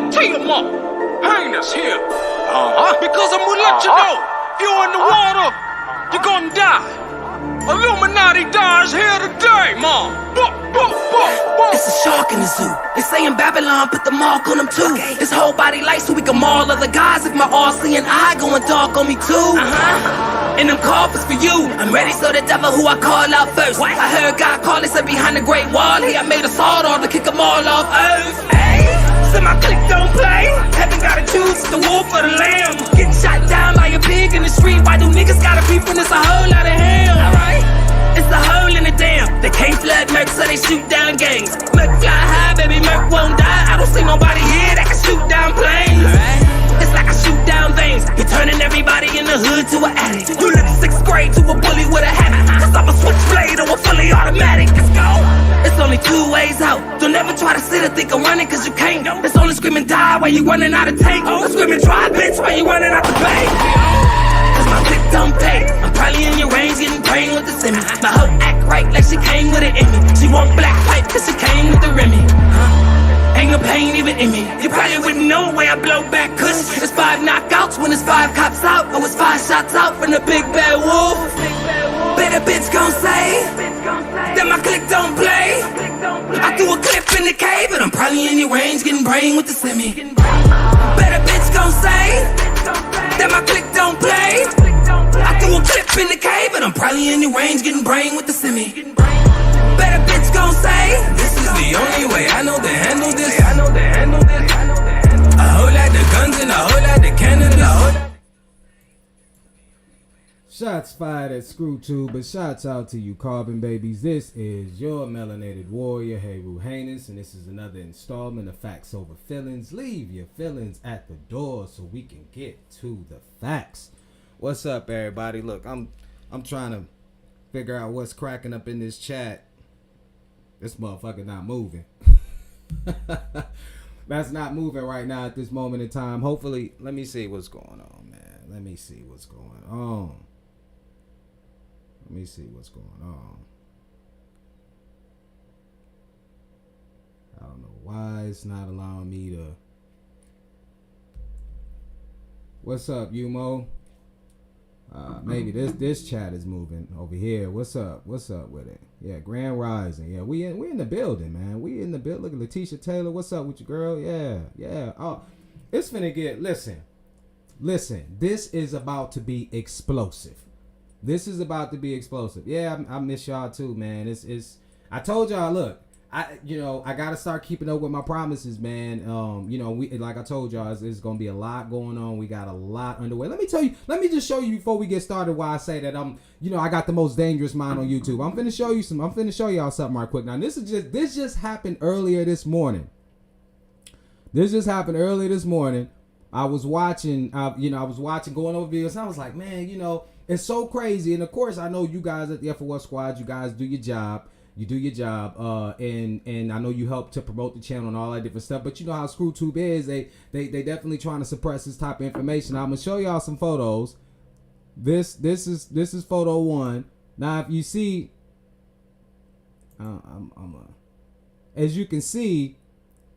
and tee 'em up. Heinous here. Because I'm gonna let you know, if you're in the water, you're gonna die. Illuminati dies here today, Mom. It's a shark in the zoo. They say in Babylon, put the mark on them too. His whole body light so we can maul other guys. If my all-seeing eye going dark on me too. And them coffers for you. I'm ready so the devil who I call out first. What? I heard God call, he said behind the great wall. He I made a sword on to kick them all off earth. Hey, so my click don't play. Heaven gotta choose the wolf or the lamb. Getting shot down by a pig in the street. Why do niggas gotta beef when it's a whole lot of hell? Alright. It's a hole in the dam. They can't flood Merc, so they shoot down gangs. Merc fly high, baby, Merc won't die. I don't see nobody here that can shoot down planes. It's like I shoot down veins. You're turning everybody in the hood to an addict. You left 6th grade to a bully with a habit. Cause I'm a switchblade or a fully automatic. Let's go. It's only 2 ways out. Don't ever try to sit or think of running cause you can't. It's only screaming die while you running out of tank. Or screaming try bitch while you running out the bank. My click don't pay. I'm probably in your range getting brain with the semi. My hoe act right like she came with an Emmy. She want black pipe cause she came with the Remy. Ain't no pain even in me. You probably wouldn't know where I blow back cause it's 5 knockouts when it's 5 cops out. Or it's 5 shots out from the big bad wolf. Better bitch gon' say that my click don't play. I threw a clip in the cave and I'm probably in your range getting brain with the semi. Better bitch gon' say that my click don't play. I threw a clip in the cave and I'm probably in your range getting brain with the semi. Better bitch gon' say this is the only way I know to handle this. A whole lot of guns and a whole lot of cannabis. Shots fired at ScrewTube, but shots out to you carbon babies. This is your melanated warrior, Heru Heinous, and this is another installment of Facts Over Feelings. Leave your feelings at the door so we can get to the facts. What's up, everybody? Look, I'm trying to figure out what's cracking up in this chat. This motherfucker not moving. That's not moving right now at this moment in time. Hopefully, let me see what's going on, man. Let me see what's going on. Let me see what's going on. I don't know why it's not allowing me to. What's up, Yumo? Maybe this chat is moving over here. What's up? What's up with it? Yeah, Grand Rising. Yeah, we in the building, man. We in the building. Look at Letitia Taylor. What's up with you, girl? Yeah. Oh, it's finna get. Listen. This is about to be explosive. Yeah, I miss y'all too, man. It's. I told y'all, look, I gotta start keeping up with my promises, man. We like I told y'all, it's gonna be a lot going on. We got a lot underway. Let me just show you before we get started why I say that I got the most dangerous mind on YouTube. I'm finna show y'all something right quick. Now this just happened earlier this morning. I was watching, going over videos, and I was like, man, it's so crazy. And of course, I know you guys at the FOS Squad, you guys do your job. And I know you help to promote the channel and all that different stuff. But you know how ScrewTube is. They definitely trying to suppress this type of information. I'm gonna show y'all some photos. This is photo 1. Now, if you see, as you can see,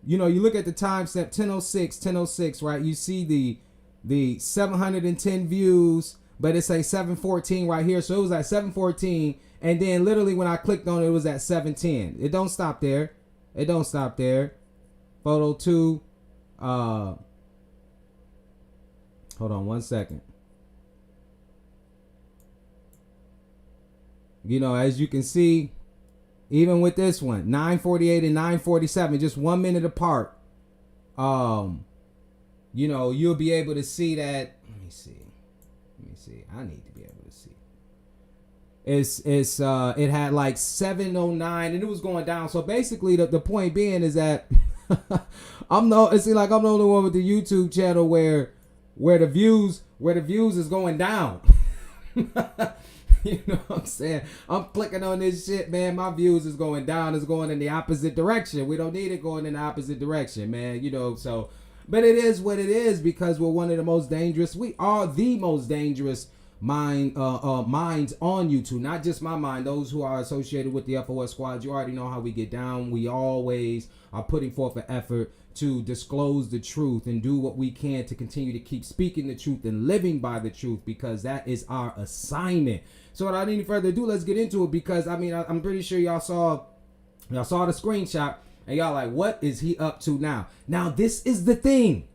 you look at the timestamp 10:06, right? You see the 710 views, but it's a 714 right here. So it was at 714, and then literally when I clicked on it, it was at 710. It don't stop there. Photo 2. Hold on 1 second. As you can see, even with this one, 9:48 and 9:47, just 1 minute apart. You'll be able to see that. Let me see. I need to be able to see. It had like 709 and it was going down. So basically, the point being is that I'm the only one with the YouTube channel where the views is going down. You know what I'm saying? I'm clicking on this shit, man. My views is going down. It's going in the opposite direction. We don't need it going in the opposite direction, man. But it is what it is because we're one of the most dangerous. We are the most dangerous minds on YouTube, not just my mind, those who are associated with the FOS squad. You already know how we get down. We always are putting forth an effort to disclose the truth and do what we can to continue to keep speaking the truth and living by the truth, because that is our assignment. So without any further ado, let's get into it, because I mean, I'm pretty sure y'all saw the screenshot and y'all like, what is he up to now? Now, this is the thing.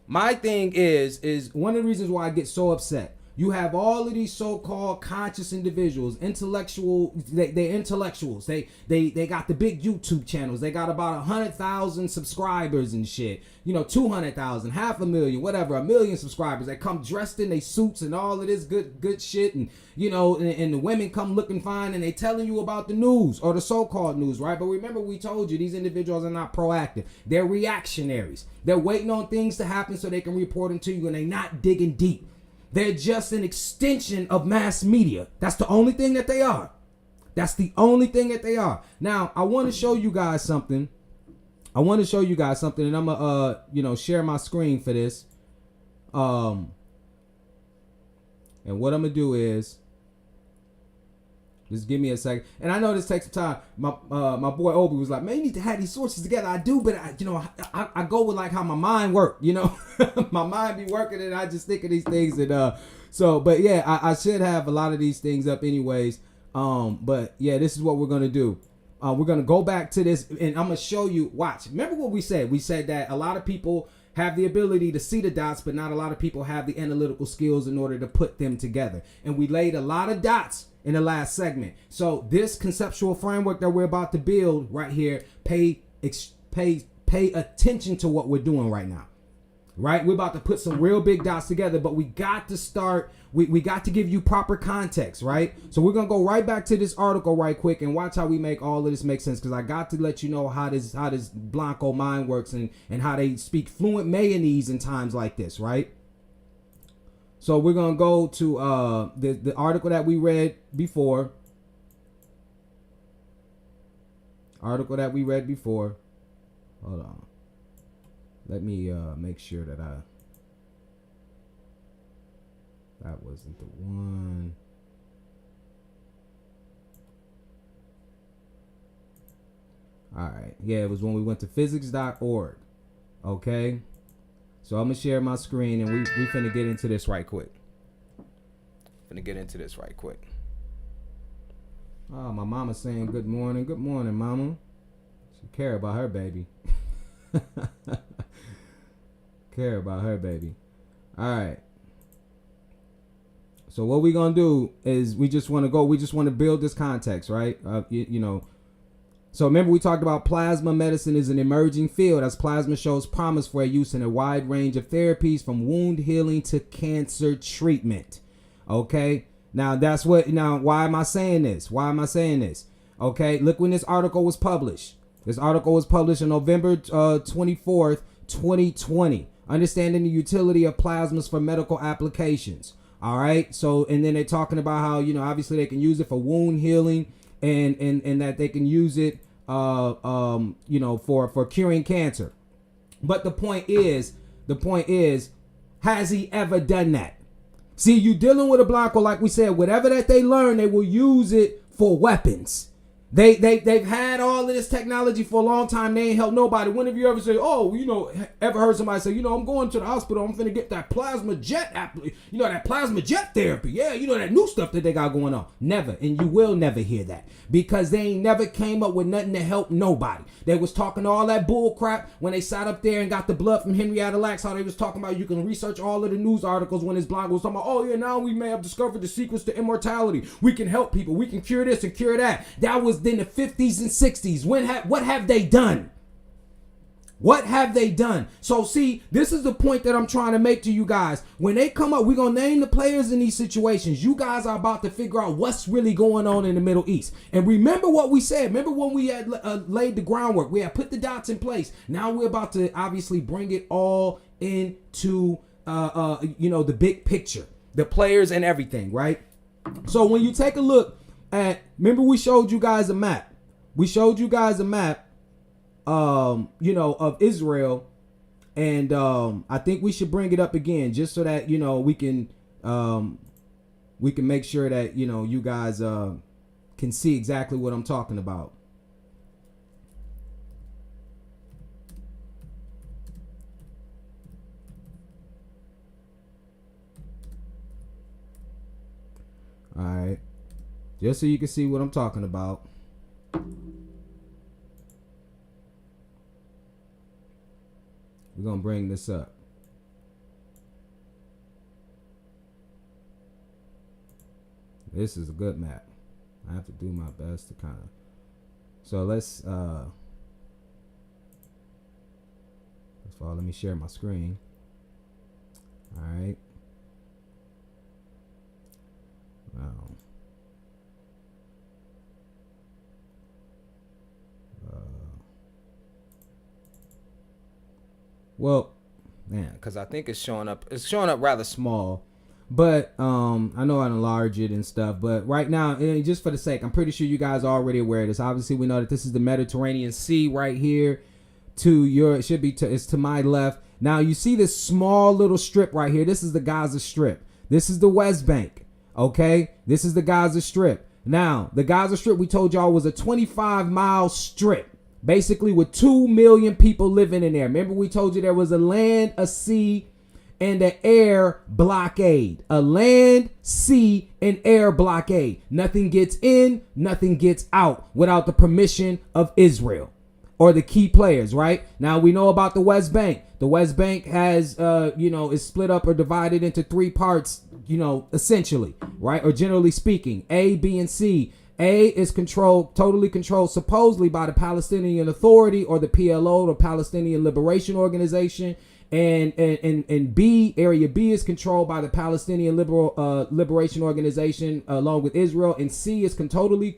My thing is one of the reasons why I get so upset. You have all of these so-called conscious individuals, intellectuals. They're intellectuals. They got the big YouTube channels. They got about 100,000 subscribers and shit. 200,000, 500,000, whatever, 1 million subscribers. They come dressed in their suits and all of this good shit, and and the women come looking fine, and they telling you about the news or the so-called news, right? But remember, we told you these individuals are not proactive. They're reactionaries. They're waiting on things to happen so they can report them to you, and they're not digging deep. They're just an extension of mass media. That's the only thing that they are. Now, I want to show you guys something. And I'm gonna share my screen for this. And what I'm gonna do is just give me a second. And I know this takes some time. My boy Obi was like, man, you need to have these sources together. I do, but I go with like how my mind works. My mind be working, and I just think of these things. And but yeah, I should have a lot of these things up anyways. But yeah, this is what we're gonna do. We're gonna go back to this, and I'm gonna show you. Watch. Remember what we said? We said that a lot of people have the ability to see the dots, but not a lot of people have the analytical skills in order to put them together. And we laid a lot of dots in the last segment. So this conceptual framework that we're about to build right here, pay attention to what we're doing right now. Right? We're about to put some real big dots together, but we got to start, we got to give you proper context, right? So we're going to go right back to this article right quick and watch how we make all of this make sense, because I got to let you know how this Blanco mind works and how they speak fluent mayonnaise in times like this, right? So we're going to go to the article that we read before. Hold on. Let me make sure that that wasn't the one. All right. Yeah, it was when we went to physics.org. Okay. So I'm going to share my screen, and we finna get into this right quick. Oh, my mama's saying good morning. Good morning, mama. She care about her baby. All right. So what we gonna do is we just want to build this context, right? So remember, we talked about plasma medicine is an emerging field as plasma shows promise for use in a wide range of therapies, from wound healing to cancer treatment. Okay. Now why am I saying this? Okay. Look when this article was published. This article was published on November 24th, 2020. Understanding the utility of plasmas for medical applications. All right. So, and then they're talking about how, obviously they can use it for wound healing and that they can use it, for curing cancer. But the point is, has he ever done that? See, you dealing with a Blanco, like we said, whatever that they learn, they will use it for weapons. They've had all of this technology for a long time. They ain't helped nobody. When have you ever said, ever heard somebody say, I'm going to the hospital, I'm finna get that plasma jet, that plasma jet therapy. Yeah, that new stuff that they got going on. Never. And you will never hear that, because they ain't never came up with nothing to help nobody. They was talking all that bull crap when they sat up there and got the blood from Henrietta Lacks, how they was talking about you can research all of the news articles when his blog was talking about, now we may have discovered the secrets to immortality. We can help people. We can cure this and cure that. That was in the 50s and 60s. What have they done? So see, this is the point that I'm trying to make to you guys. When they come up, we're going to name the players in these situations. You guys are about to figure out what's really going on in the Middle East. And remember what we said. Remember when we had laid the groundwork. We had put the dots in place. Now we're about to obviously bring it all into, the big picture. The players and everything, right? So when you take a look at, remember we showed you guys a map. Of Israel, and I think we should bring it up again just so that we can we can make sure that, you know, you guys can see exactly what I'm talking about. All right, just so you can see what I'm talking about. We're gonna bring this up. This is a good map. I have to do my best to kind of. So let's first of all, let me share my screen. All right. Well, man, because I think it's showing up. It's showing up rather small, but I know I enlarge it and stuff. But right now, just for the sake, I'm pretty sure you guys are already aware of this. Obviously, we know that this is the Mediterranean Sea right here. To your, it should be to, it's to my left. Now you see this small little strip right here. This is the Gaza Strip. This is the West Bank. Okay, this is the Gaza Strip. Now the Gaza Strip, we told y'all, was a 25-mile strip. Basically with 2 million people living in there. Remember we told you there was a land, a sea, and an air blockade. A land, sea, and air blockade. Nothing gets in, nothing gets out without the permission of Israel or the key players, right? Now we know about the West Bank. The West Bank has, is split up or divided into 3 parts, essentially, right? Or generally speaking, A, B, and C. A is totally controlled supposedly by the Palestinian Authority or the PLO, the Palestinian Liberation Organization, and B, area B is controlled by the Palestinian Liberation Organization along with Israel, and C is totally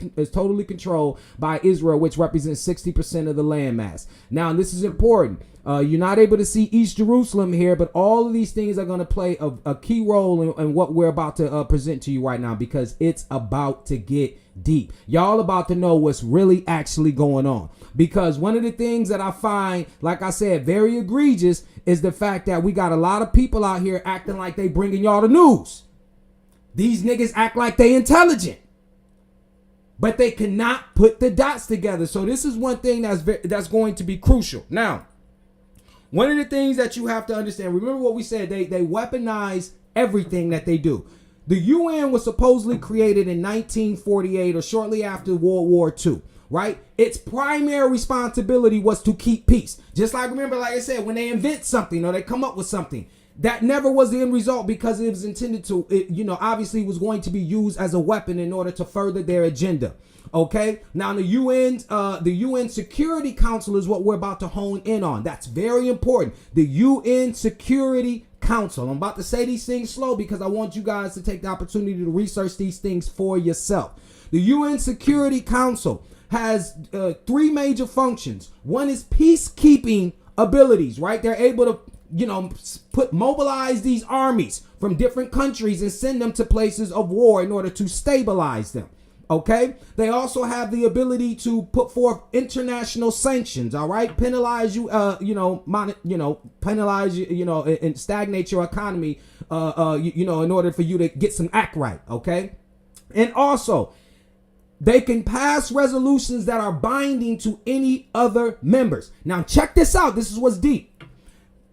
controlled by Israel, which represents 60% of the landmass. Now, this is important. You're not able to see East Jerusalem here, but all of these things are going to play a key role in what we're about to present to you right now, because it's about to get deep. Y'all about to know what's really actually going on, because one of the things that I find, like I said, very egregious is the fact that we got a lot of people out here acting like they bringing y'all the news. These niggas act like they intelligent, but they cannot put the dots together. So this is one thing that's going to be crucial. Now, one of the things that you have to understand, remember what we said, they weaponize everything that they do. The UN was supposedly created in 1948 or shortly after World War II, right? Its primary responsibility was to keep peace. Just like, remember, like I said, when they invent something or they come up with something, that never was the end result, because it was intended to, obviously was going to be used as a weapon in order to further their agenda. Okay, now the UN Security Council is what we're about to hone in on. That's very important. The UN Security Council. I'm about to say these things slow because I want you guys to take the opportunity to research these things for yourself. The UN Security Council has 3 major functions. One is peacekeeping abilities, right? They're able to mobilize these armies from different countries and send them to places of war in order to stabilize them. Okay, they also have the ability to put forth international sanctions. All right, penalize you, penalize you, and stagnate your economy, in order for you to get some act right. Okay, and also they can pass resolutions that are binding to any other members. Now, check this out. This is what's deep.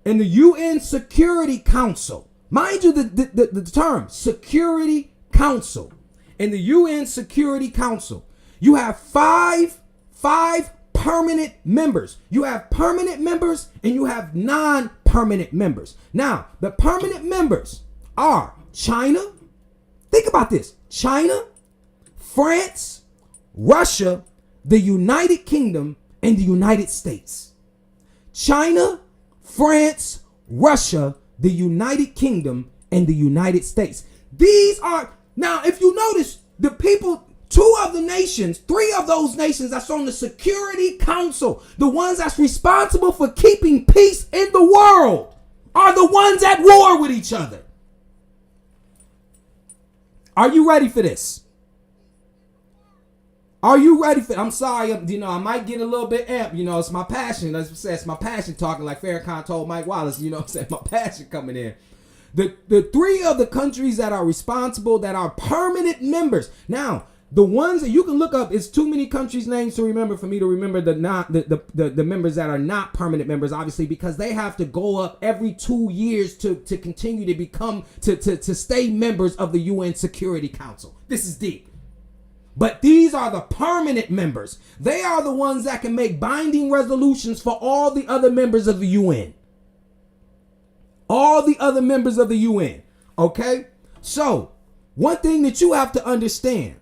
In the UN Security Council, mind you, the term Security Council. In the UN Security Council, you have five permanent members. You have permanent members and you have non-permanent members. Now, the permanent members are China. Think about this. China, France, Russia, the United Kingdom, and the United States. China, France, Russia, the United Kingdom, and the United States. These are... Now, if you notice, the people, 2 of the nations, 3 of those nations that's on the Security Council, the ones that's responsible for keeping peace in the world, are the ones at war with each other. Are you ready for this? Are you ready for it? I'm sorry, I might get a little bit amped. It's my passion. As I said, it's my passion talking like Farrakhan told Mike Wallace, my passion coming in. The three of the countries that are responsible, that are permanent members. Now, the ones that you can look up, it's too many countries' names to remember for me to remember the members that are not permanent members, obviously, because they have to go up every 2 years to continue to become to stay members of the UN Security Council. This is deep. But these are the permanent members. They are the ones that can make binding resolutions for all the other members of the UN. All the other members of the UN. Okay? So, one thing that you have to understand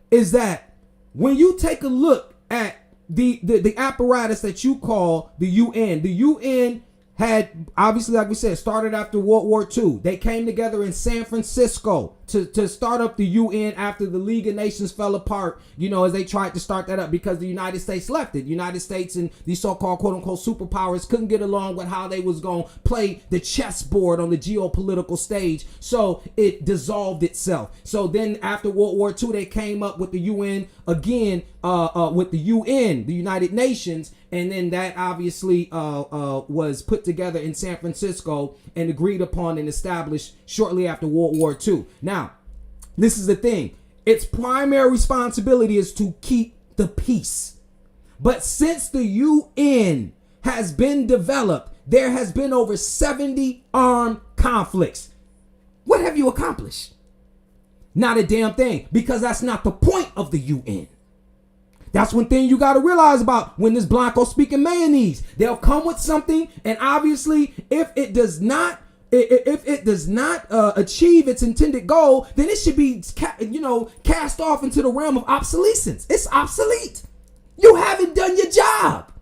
is that when you take a look at the apparatus that you call the UN had, obviously, like we said, started after World War II. They came together in San Francisco to start up the UN after the League of Nations fell apart, as they tried to start that up because the United States left it. The United States and these so-called quote-unquote superpowers couldn't get along with how they was going to play the chessboard on the geopolitical stage, so it dissolved itself. So then after World War II, they came up with the UN again, with the UN, the United Nations, and then that obviously was put together in San Francisco and agreed upon and established shortly after World War II. Now, this is the thing. Its primary responsibility is to keep the peace. But since the UN has been developed, there has been over 70 armed conflicts. What have you accomplished? Not a damn thing, because that's not the point of the UN. That's one thing you got to realize about when this Blanco speaking mayonnaise. They'll come with something, and obviously, if it does not achieve its intended goal, then it should be, cast off into the realm of obsolescence. It's obsolete. You haven't done your job.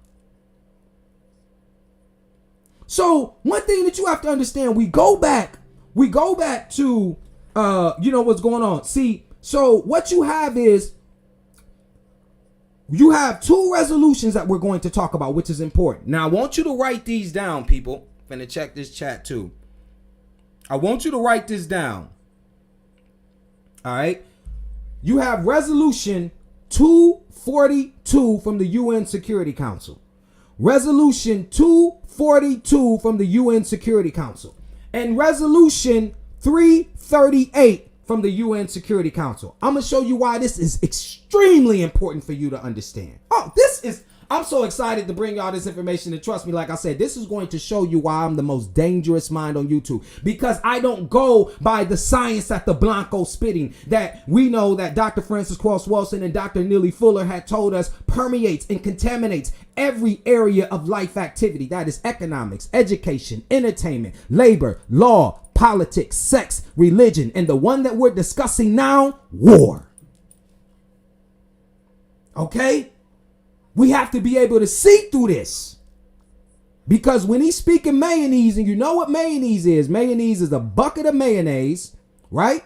So one thing that you have to understand, we go back to, what's going on. See, so what you have is, you have two resolutions that we're going to talk about, which is important. Now, I want you to write these down, people. I'm going to check this chat too. I want you to write this down. All right. You have resolution 242 from the UN Security Council. Resolution 242 from the UN Security Council. And resolution 338 from the UN Security Council. I'm going to show you why this is extremely important for you to understand. I'm so excited to bring y'all this information, and trust me, like I said, this is going to show you why I'm the most dangerous mind on YouTube, because I don't go by the science that the Blanco spitting, that we know that Dr. Francis Cross Wilson and Dr. Neely Fuller had told us permeates and contaminates every area of life activity. That is economics, education, entertainment, labor, law, politics, sex, religion, and the one that we're discussing now, war. Okay? We have to be able to see through this. Because when he's speaking mayonnaise, and you know what mayonnaise is a bucket of mayonnaise, right?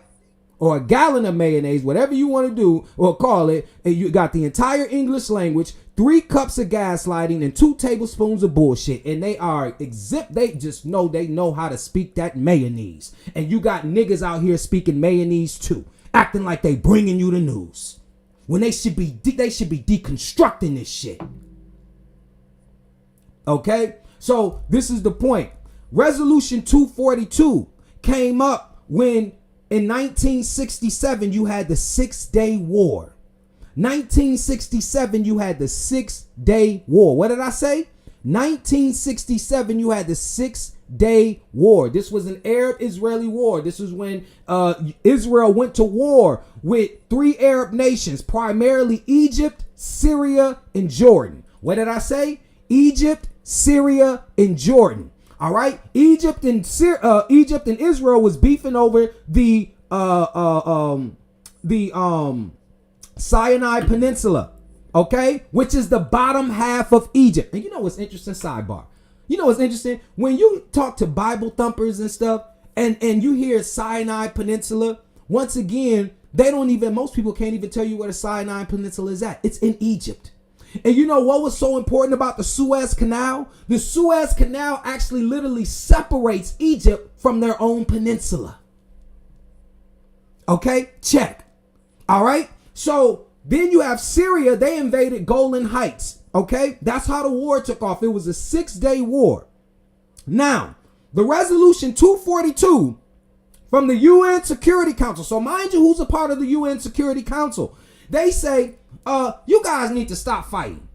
Or a gallon of mayonnaise, whatever you want to do or call it. And you got the entire English language, 3 cups of gaslighting, and 2 tablespoons of bullshit. And they are exempt. They just know how to speak that mayonnaise. And you got niggas out here speaking mayonnaise too, acting like they bringing you the news, when they should be deconstructing this shit. Okay? So this is the point. Resolution 242 came up when in 1967 you had the 6-Day War. 1967 you had the 6-Day War. What did I say? 1967 you had the 6-Day War. This was an Arab-Israeli war. This was when Israel went to war with 3 Arab nations, primarily Egypt, Syria, and Jordan. What did I say? Egypt, Syria, and Jordan. All right. Egypt and Israel was beefing over the Sinai Peninsula. Okay, which is the bottom half of Egypt. And you know what's interesting? Sidebar. You know what's interesting? When you talk to Bible thumpers and stuff, and you hear Sinai Peninsula, once again, most people can't even tell you where the Sinai Peninsula is at. It's in Egypt. And you know what was so important about the Suez Canal? The Suez Canal actually literally separates Egypt from their own peninsula. Okay, check. All right, so then you have Syria. They invaded Golan Heights. Okay, that's how the war took off. It was a 6-day war. Now, The resolution 242 from the UN Security Council. So mind you, who's a part of the UN Security Council? They say, you guys need to stop fighting.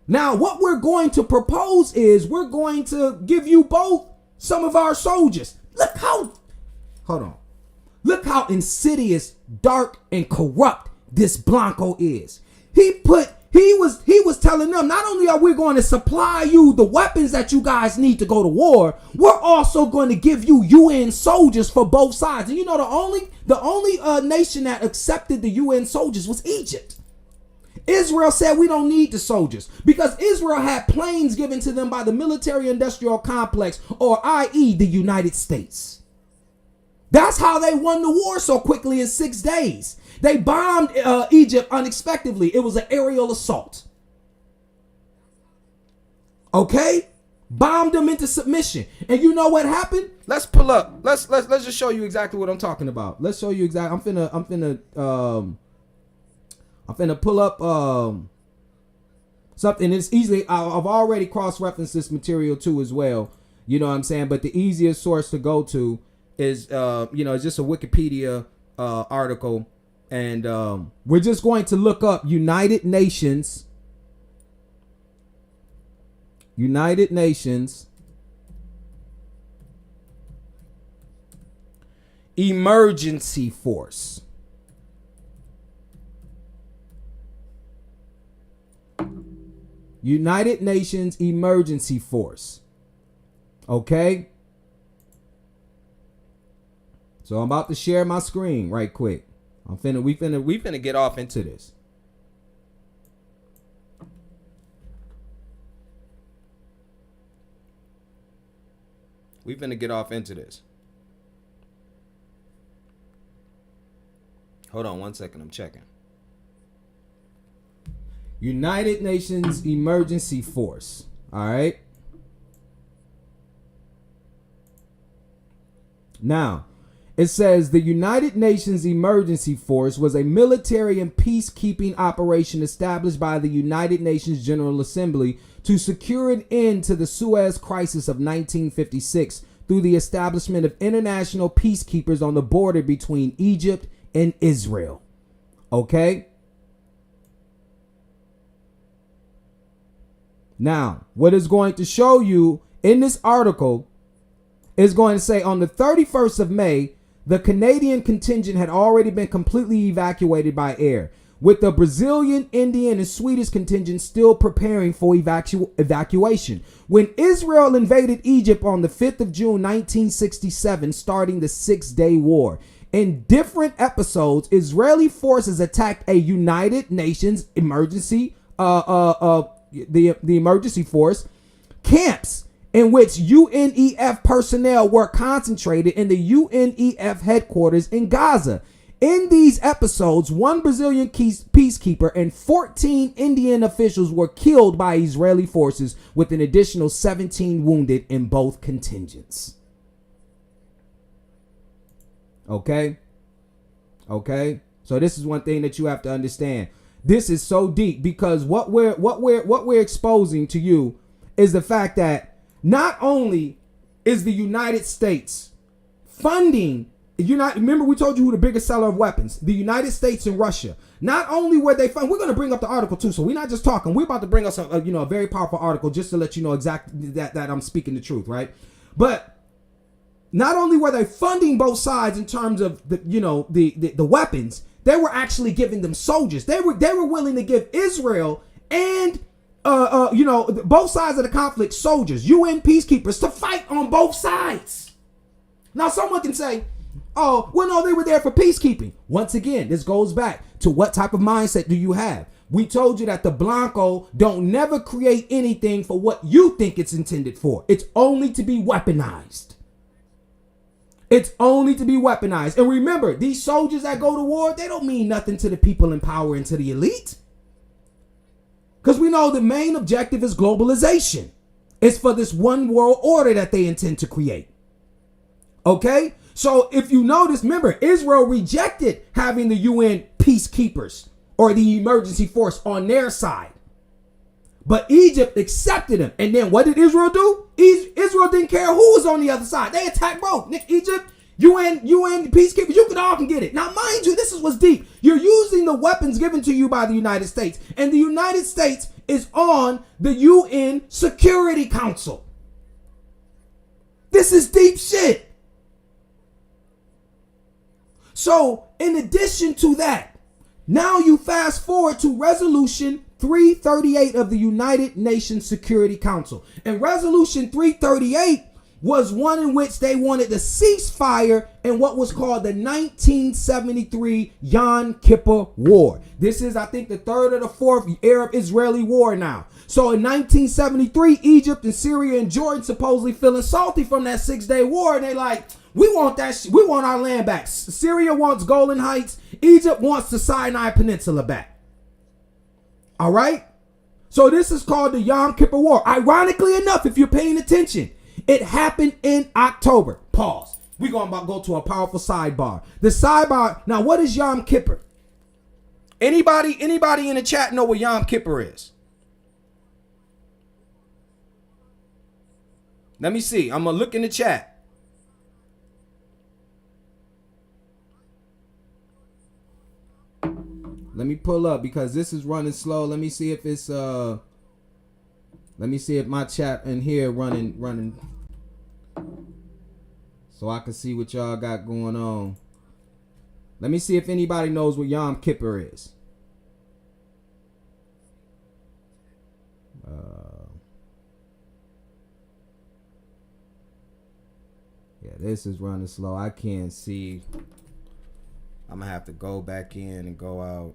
Now, what we're going to propose is we're going to give you both some of our soldiers. Hold on. Look how insidious, dark, and corrupt this Blanco is. He was telling them, not only are we going to supply you the weapons that you guys need to go to war, we're also going to give you UN soldiers for both sides. And you know, the only nation that accepted the UN soldiers was Egypt. Israel said we don't need the soldiers because Israel had planes given to them by the military-industrial complex, or i.e. the United States. That's how they won the war so quickly in 6 days. They bombed Egypt unexpectedly. It was an aerial assault. Okay? Bombed them into submission. And you know what happened? Let's pull up. Let's just show you exactly what I'm talking about. Let's show you exactly. I'm finna pull up something. It's easily, I've already cross-referenced this material too as well. You know what I'm saying? But the easiest source to go to is it's just a Wikipedia article. And we're just going to look up United Nations Emergency Force. United Nations Emergency Force. Okay? So I'm about to share my screen right quick. We finna get off into this. We finna get off into this. Hold on 1 second, I'm checking. United Nations Emergency Force. All right. Now, it says the United Nations Emergency Force was a military and peacekeeping operation established by the United Nations General Assembly to secure an end to the Suez Crisis of 1956 through the establishment of international peacekeepers on the border between Egypt and Israel. Okay? Now, what is going to show you in this article is going to say on the 31st of May, the Canadian contingent had already been completely evacuated by air, with the Brazilian, Indian, and Swedish contingents still preparing for evacuation. When Israel invaded Egypt on the 5th of June 1967, starting the 6-day war. In different episodes, Israeli forces attacked a United Nations emergency, the emergency force camps in which UNEF personnel were concentrated in the UNEF headquarters in Gaza. In these episodes, 1 Brazilian peacekeeper and 14 Indian officials were killed by Israeli forces, with an additional 17 wounded in both contingents. Okay? So this is one thing that you have to understand. This is so deep because what we're exposing to you is the fact that not only is the United States funding, remember we told you who the biggest seller of weapons, the United States and Russia. Not only were they we're going to bring up the article too, so we're not just talking. We're about to bring us a very powerful article just to let you know exactly that I'm speaking the truth, right? But not only were they funding both sides in terms of the weapons, they were actually giving them soldiers. They were willing to give Israel and both sides of the conflict soldiers, UN peacekeepers, to fight on both sides. Now someone can say, oh, well, no, they were there for peacekeeping. Once again, this goes back to what type of mindset do you have? We told you that the Blanco don't never create anything for what you think it's intended for. It's only to be weaponized. It's only to be weaponized. And remember, these soldiers that go to war, they don't mean nothing to the people in power and to the elite. Because we know the main objective is globalization. It's for this one world order that they intend to create. Okay? So if you notice, remember, Israel rejected having the UN peacekeepers or the emergency force on their side. But Egypt accepted him. And then what did Israel do? Israel didn't care who was on the other side. They attacked both. Egypt, UN, peacekeepers, you can all can get it. Now, mind you, this is what's deep. You're using the weapons given to you by the United States. And the United States is on the UN Security Council. This is deep shit. So, in addition to that, now you fast forward to Resolution 338 of the United Nations Security Council. And Resolution 338 was one in which they wanted to cease fire in what was called the 1973 Yom Kippur War. This is, I think, the third or the fourth Arab-Israeli war now. So in 1973, Egypt and Syria and Jordan supposedly feeling salty from that 6-day war. And they like, we want that we want our land back. Syria wants Golan Heights. Egypt wants the Sinai Peninsula back. All right? So this is called the Yom Kippur War. Ironically enough, if you're paying attention, it happened in October. Pause. We're going to go to a powerful sidebar. The sidebar. Now, what is Yom Kippur? Anybody in the chat know what Yom Kippur is? Let me see. I'm going to look in the chat. Let me pull up because this is running slow. Let me see if it's let me see if my chat in here running so I can see what y'all got going on. Let me see if anybody knows what Yom Kippur is. Yeah, this is running slow. I can't see. I'm gonna have to go back in and go out.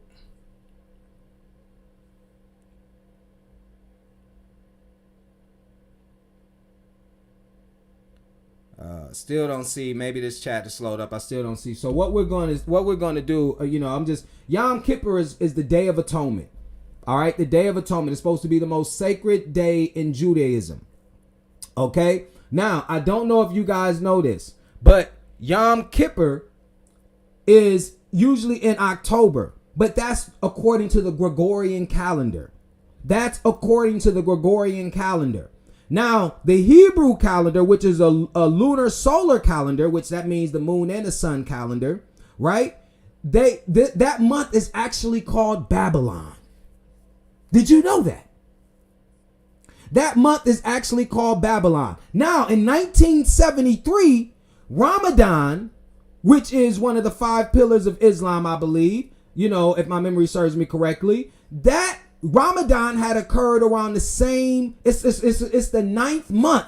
Still don't see. Maybe this chat is slowed up. I still don't see. So what we're going to do, Yom Kippur is the Day of Atonement. All right, the Day of Atonement is supposed to be the most sacred day in Judaism. Okay, now I don't know if you guys know this, but Yom Kippur is usually in October, but that's according to the Gregorian calendar. Now, the Hebrew calendar, which is a lunar solar calendar, which that means the moon and the sun calendar, right? That month is actually called Babylon. Did you know that? That month is actually called Babylon. Now, in 1973, Ramadan, which is one of the 5 pillars of Islam, I believe, if my memory serves me correctly, that Ramadan had occurred around the same, it's the 9th month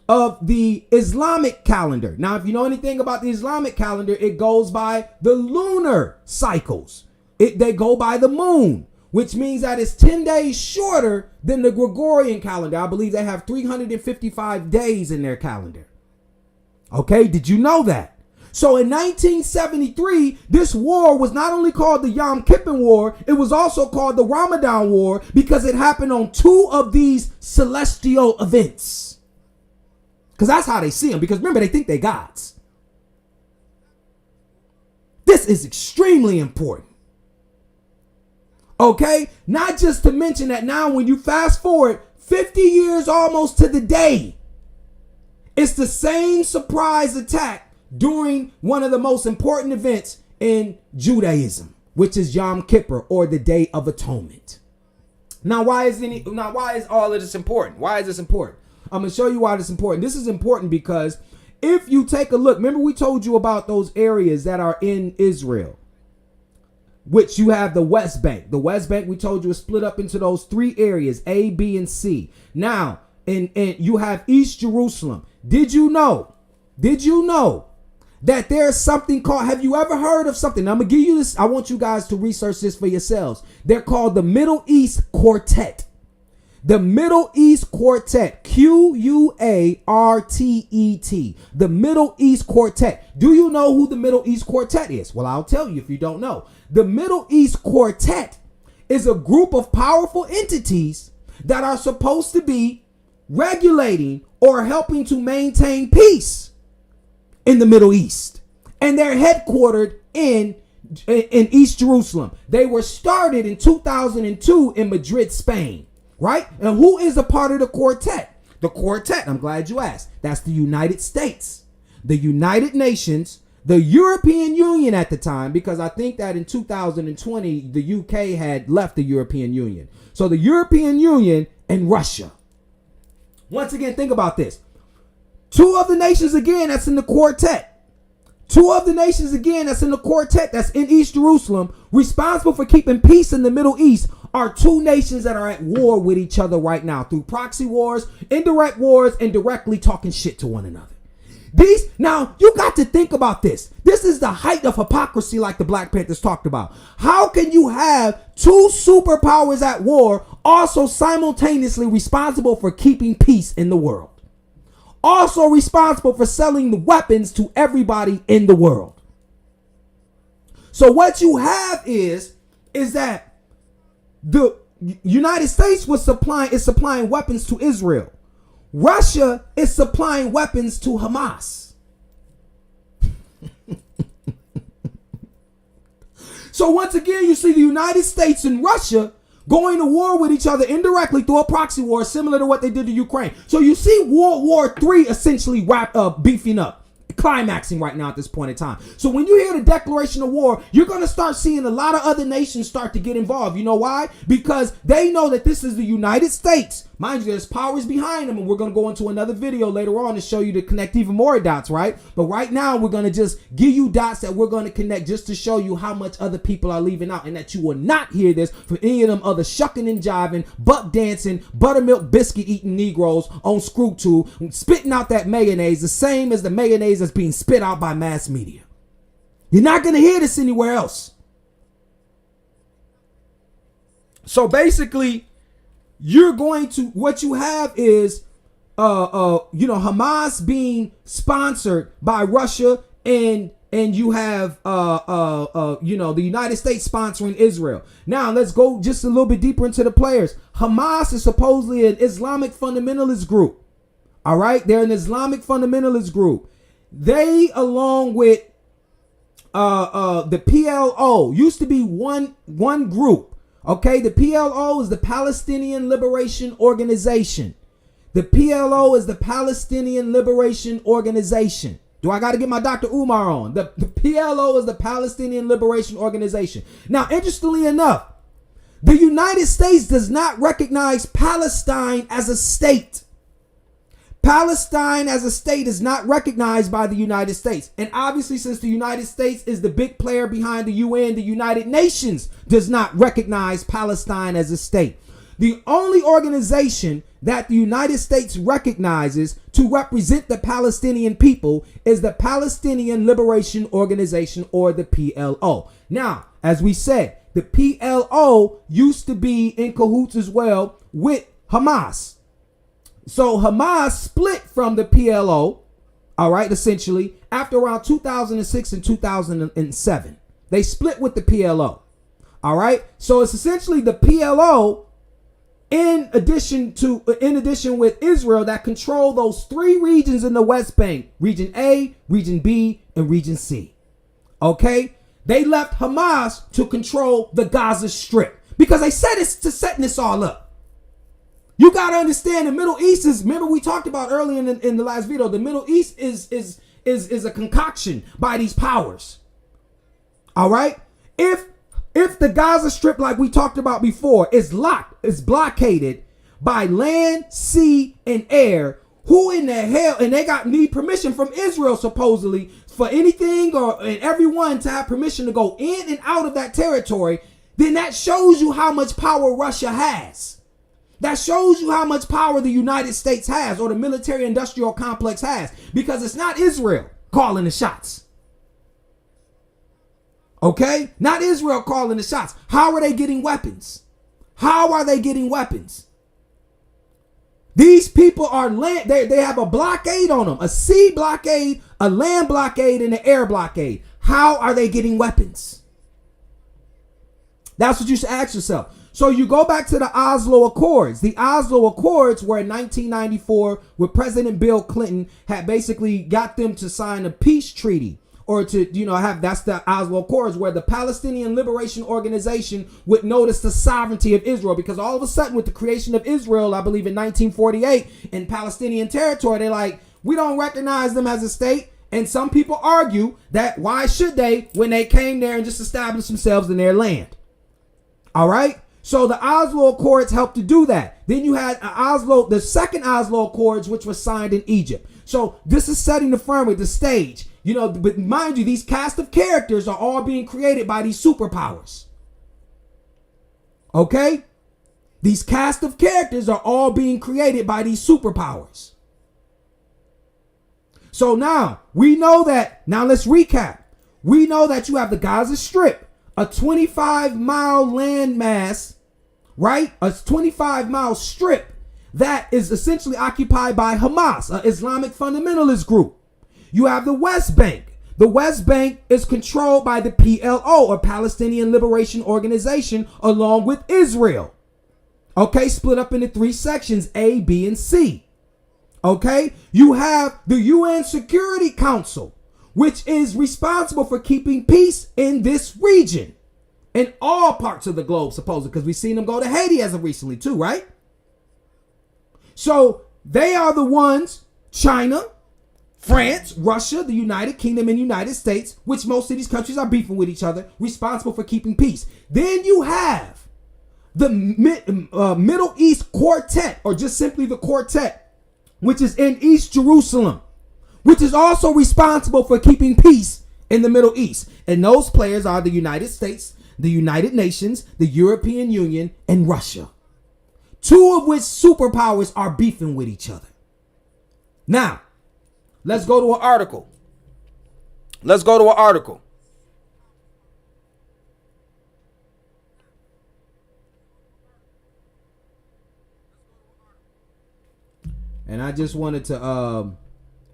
of the Islamic calendar. Now, if you know anything about the Islamic calendar, it goes by the lunar cycles. They go by the moon, which means that it's 10 days shorter than the Gregorian calendar. I believe they have 355 days in their calendar. Okay, did you know that? So in 1973, this war was not only called the Yom Kippur War, it was also called the Ramadan War because it happened on 2 of these celestial events. Because that's how they see them. Because remember, they think they're gods. This is extremely important. Okay? Not just to mention that now when you fast forward 50 years almost to the day, it's the same surprise attack during one of the most important events in Judaism, which is Yom Kippur, or the Day of Atonement. Now, why is all of this important? Why is this important? I'm going to show you why this is important. This is important because if you take a look, remember we told you about those areas that are in Israel, which you have the West Bank. The West Bank, we told you, is split up into those 3 areas, A, B, and C. Now, and you have East Jerusalem. Did you know that there's something called, have you ever heard of something? Now, I'm going to give you this. I want you guys to research this for yourselves. They're called the Middle East Quartet. The Middle East Quartet. Quartet. The Middle East Quartet. Do you know who the Middle East Quartet is? Well, I'll tell you if you don't know. The Middle East Quartet is a group of powerful entities that are supposed to be regulating or helping to maintain peace in the Middle East, and they're headquartered in East Jerusalem. They were started in 2002 in Madrid, Spain. right? And who is a part of the Quartet? The Quartet, I'm glad you asked. That's the United States, the United Nations, the European Union at the time, because I think that in 2020, the UK had left the European Union. So the European Union and Russia. Once again, think about this. Two of the nations again that's in the Quartet. Two of the nations again that's in the Quartet that's in East Jerusalem, responsible for keeping peace in the Middle East, are two nations that are at war with each other right now through proxy wars, indirect wars, and directly talking shit to one another. Now, you got to think about this. This is the height of hypocrisy, like the Black Panthers talked about. How can you have two superpowers at war, also simultaneously responsible for keeping peace in the world? Also responsible for selling the weapons to everybody in the world. So what you have is that the United States is supplying weapons to Israel. Russia is supplying weapons to Hamas. So once again, you see the United States and Russia going to war with each other indirectly through a proxy war, similar to what they did to Ukraine. So you see World War III essentially beefing up, climaxing right now at this point in time. So when you hear the declaration of war, you're going to start seeing a lot of other nations start to get involved. You know why? Because they know that this is the United States. Mind you, there's powers behind them, and we're going to go into another video later on to show you to connect even more dots, right? But right now, we're going to just give you dots that we're going to connect just to show you how much other people are leaving out, and that you will not hear this from any of them other shucking and jiving, buck dancing, buttermilk biscuit eating Negroes on ScrewTube, spitting out that mayonnaise, the same as the mayonnaise that's being spit out by mass media. You're not going to hear this anywhere else. So basically, what you have is, Hamas being sponsored by Russia, and you have, the United States sponsoring Israel. Now let's go just a little bit deeper into the players. Hamas is supposedly an Islamic fundamentalist group. All right. They're an Islamic fundamentalist group. They, along with, the PLO, used to be one group. Okay, the PLO is the Palestinian Liberation Organization. The PLO is the Palestinian Liberation Organization. Do I got to get my Dr. Umar on? The PLO is the Palestinian Liberation Organization. Now, interestingly enough, the United States does not recognize Palestine as a state. Palestine as a state is not recognized by the United States. And obviously, since the United States is the big player behind the UN, the United Nations does not recognize Palestine as a state. The only organization that the United States recognizes to represent the Palestinian people is the Palestinian Liberation Organization, or the PLO. Now, as we said, the PLO used to be in cahoots as well with Hamas. So Hamas split from the PLO, all right, essentially, after around 2006 and 2007. They split with the PLO, all right? So it's essentially the PLO, in addition with Israel, that control those three regions in the West Bank: Region A, Region B, and Region C, okay? They left Hamas to control the Gaza Strip because they said it's to setting this all up. You got to understand, the Middle East is, remember we talked about earlier in the last video, the Middle East is a concoction by these powers. All right? If the Gaza Strip, like we talked about before, is locked, is blockaded by land, sea, and air, who in the hell, and they need permission from Israel supposedly for anything and everyone to have permission to go in and out of that territory, then that shows you how much power Russia has. That shows you how much power the United States has, or the military industrial complex has, because it's not Israel calling the shots. Okay? Not Israel calling the shots. How are they getting weapons? How are they getting weapons? These people are they have a blockade on them, a sea blockade, a land blockade, and an air blockade. How are they getting weapons? That's what you should ask yourself. So you go back to the Oslo Accords. The Oslo Accords were in 1994, where President Bill Clinton had basically got them to sign a peace treaty, or to, have, that's the Oslo Accords, where the Palestinian Liberation Organization would notice the sovereignty of Israel, because all of a sudden with the creation of Israel, I believe in 1948, in Palestinian territory, they're like, we don't recognize them as a state. And some people argue that why should they when they came there and just established themselves in their land? All right. So the Oslo Accords helped to do that. Then you had the second Oslo Accords, which was signed in Egypt. So this is setting the framework, the stage. But mind you, these cast of characters are all being created by these superpowers. Okay? These cast of characters are all being created by these superpowers. So now, we know that, now let's recap. We know that you have the Gaza Strip, a 25-mile landmass, right? A 25-mile strip that is essentially occupied by Hamas, an Islamic fundamentalist group. You have the West Bank. The West Bank is controlled by the PLO, or Palestinian Liberation Organization, along with Israel. Okay, split up into 3 sections, A, B, and C. Okay, you have the UN Security Council, which is responsible for keeping peace in this region, in all parts of the globe, supposedly, because we've seen them go to Haiti as of recently too, right? So they are the ones, China, France, Russia, the United Kingdom, and United States, which most of these countries are beefing with each other, responsible for keeping peace. Then you have the Middle East Quartet, or just simply the Quartet, which is in East Jerusalem, which is also responsible for keeping peace in the Middle East. And those players are the United States, the United Nations, the European Union, and Russia. 2 of which superpowers are beefing with each other. Now, let's go to an article. And I just wanted to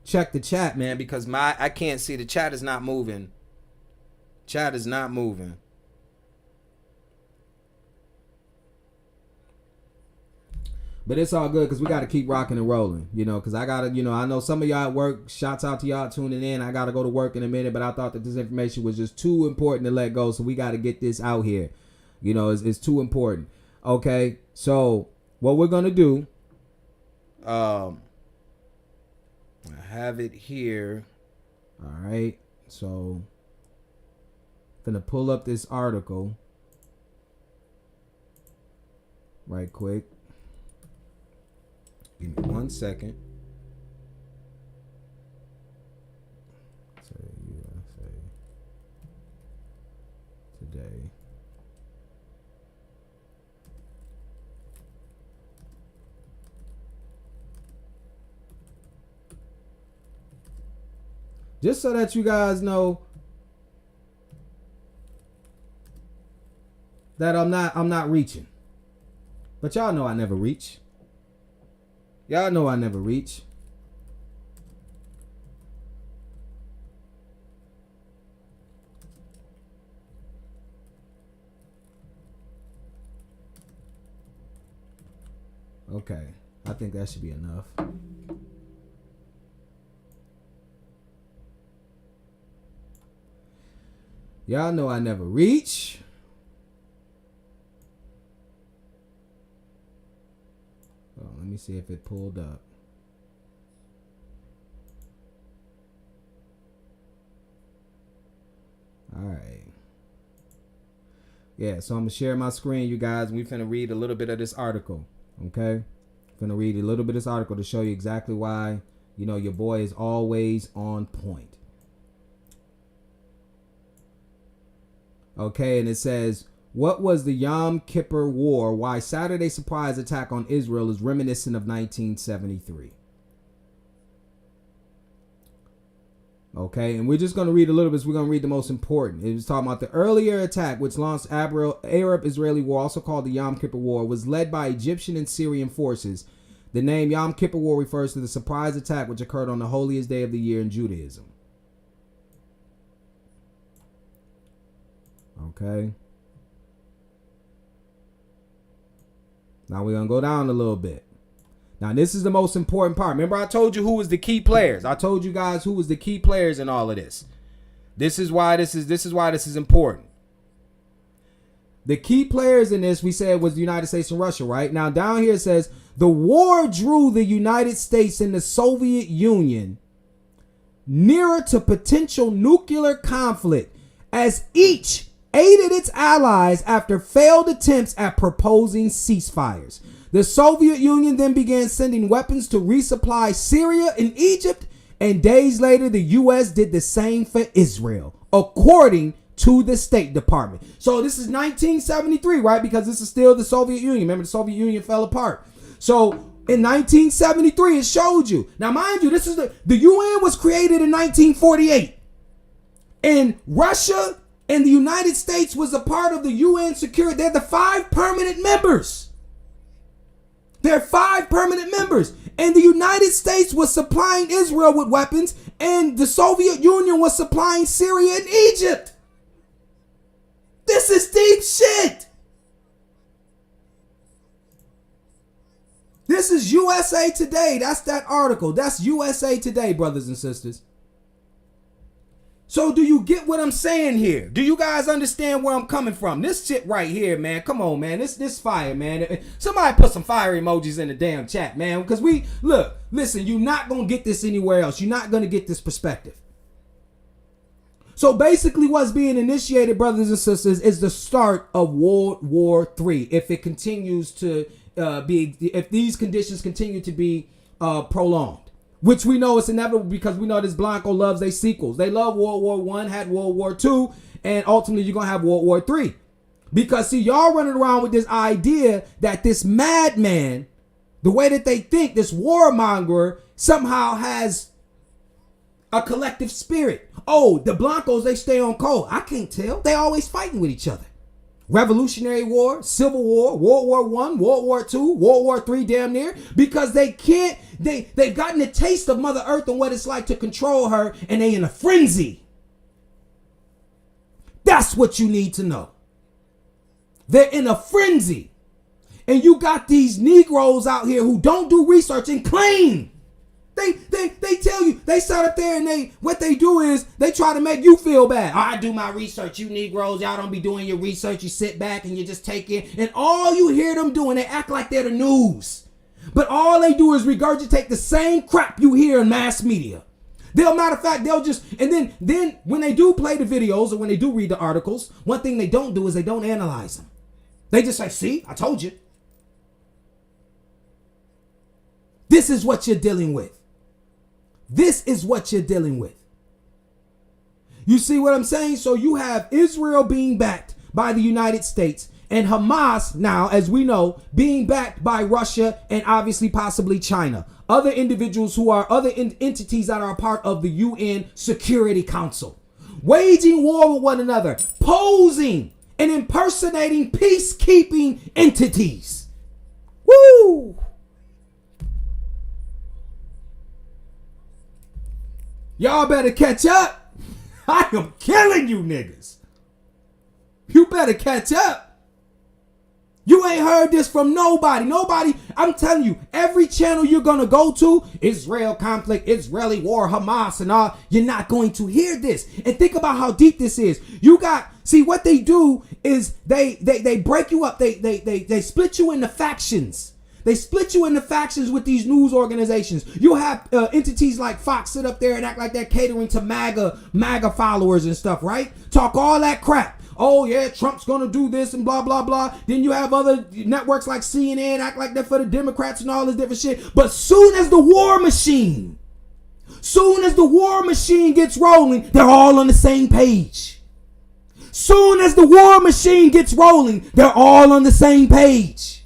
check the chat, man, because I can't see. The chat is not moving. But it's all good because we got to keep rocking and rolling, because I got to, I know some of y'all at work, shouts out to y'all tuning in. I got to go to work in a minute, but I thought that this information was just too important to let go. So we got to get this out here. It's too important. Okay. So what we're going to do, I have it here. All right. So I'm going to pull up this article right quick. Give me 1 second. Say USA Today. Just so that you guys know that I'm not reaching. But y'all know I never reach. Y'all know I never reach. Okay, I think that should be enough. Y'all know I never reach. Oh, let me see if it pulled up. All right. Yeah, so I'm going to share my screen, you guys. We're finna read a little bit of this article, okay? Finna read a little bit of this article to show you exactly why, your boy is always on point. Okay, and it says, what was the Yom Kippur War? Why Saturday surprise attack on Israel is reminiscent of 1973. Okay, and we're just going to read a little bit. So we're going to read the most important. It was talking about the earlier attack, which launched Arab-Israeli war, also called the Yom Kippur War, was led by Egyptian and Syrian forces. The name Yom Kippur War refers to the surprise attack which occurred on the holiest day of the year in Judaism. Okay. Now we're going to go down a little bit. Now this is the most important part. Remember I told you who was the key players. I told you guys who was the key players in all of this. This is why this is important. The key players in this, we said, was the United States and Russia, right? Now, down here it says, the war drew the United States and the Soviet Union nearer to potential nuclear conflict as each aided its allies after failed attempts at proposing ceasefires. The Soviet Union then began sending weapons to resupply Syria and Egypt, and days later, the U.S. did the same for Israel, according to the State Department. So this is 1973, right? Because this is still the Soviet Union. Remember, the Soviet Union fell apart. So in 1973, it showed you. Now, mind you, this is the UN was created in 1948. And Russia and the United States was a part of the UN security. They're the 5 permanent members. They're 5 permanent members. And the United States was supplying Israel with weapons, and the Soviet Union was supplying Syria and Egypt. This is deep shit. This is USA Today. That's that article. That's USA Today, brothers and sisters. So do you get what I'm saying here? Do you guys understand where I'm coming from? This shit right here, man. Come on, man. This fire, man. Somebody put some fire emojis in the damn chat, man. Because listen, you're not going to get this anywhere else. You're not going to get this perspective. So basically what's being initiated, brothers and sisters, is the start of World War III. If it continues to if these conditions continue to be prolonged. Which we know is inevitable because we know this Blanco loves their sequels. They love World War I, had World War II, and ultimately you're going to have World War III. Because, see, y'all running around with this idea that this madman, the way that they think, this warmonger, somehow has a collective spirit. Oh, the Blancos, they stay on cold. I can't tell. They always fighting with each other. Revolutionary War, Civil War, World War I, World War II, World War III damn near. Because they can't, they've gotten a taste of Mother Earth and what it's like to control her, and they in a frenzy. That's what you need to know. They're in a frenzy. And you got these Negroes out here who don't do research and claim. They tell you, they sit up there and what they do is they try to make you feel bad. I do my research, you Negroes, y'all don't be doing your research. You sit back and you just take it. And all you hear them doing, they act like they're the news. But all they do is regurgitate the same crap you hear in mass media. Matter of fact, they'll just, and then when they do play the videos or when they do read the articles, one thing they don't do is they don't analyze them. They just say, see, I told you. This is what you're dealing with. This is what you're dealing with. You see what I'm saying? So you have Israel being backed by the United States and Hamas now, as we know, being backed by Russia and obviously possibly China. Other individuals who are other entities that are a part of the UN Security Council. Waging war with one another. Posing and impersonating peacekeeping entities. Woo! Y'all better catch up. I am killing you niggas. You better catch up. You ain't heard this from nobody. I'm telling you, every channel you're going to go to, Israel conflict, Israeli war, Hamas and all, you're not going to hear this. And think about how deep this is. See what they do is they break you up. They split you into factions. They split you into factions with these news organizations. You have entities like Fox sit up there and act like they're catering to MAGA followers and stuff, right? Talk all that crap. Oh, yeah, Trump's going to do this and blah, blah, blah. Then you have other networks like CNN act like they're for the Democrats and all this different shit. But soon as the war machine gets rolling, they're all on the same page. Soon as the war machine gets rolling, they're all on the same page.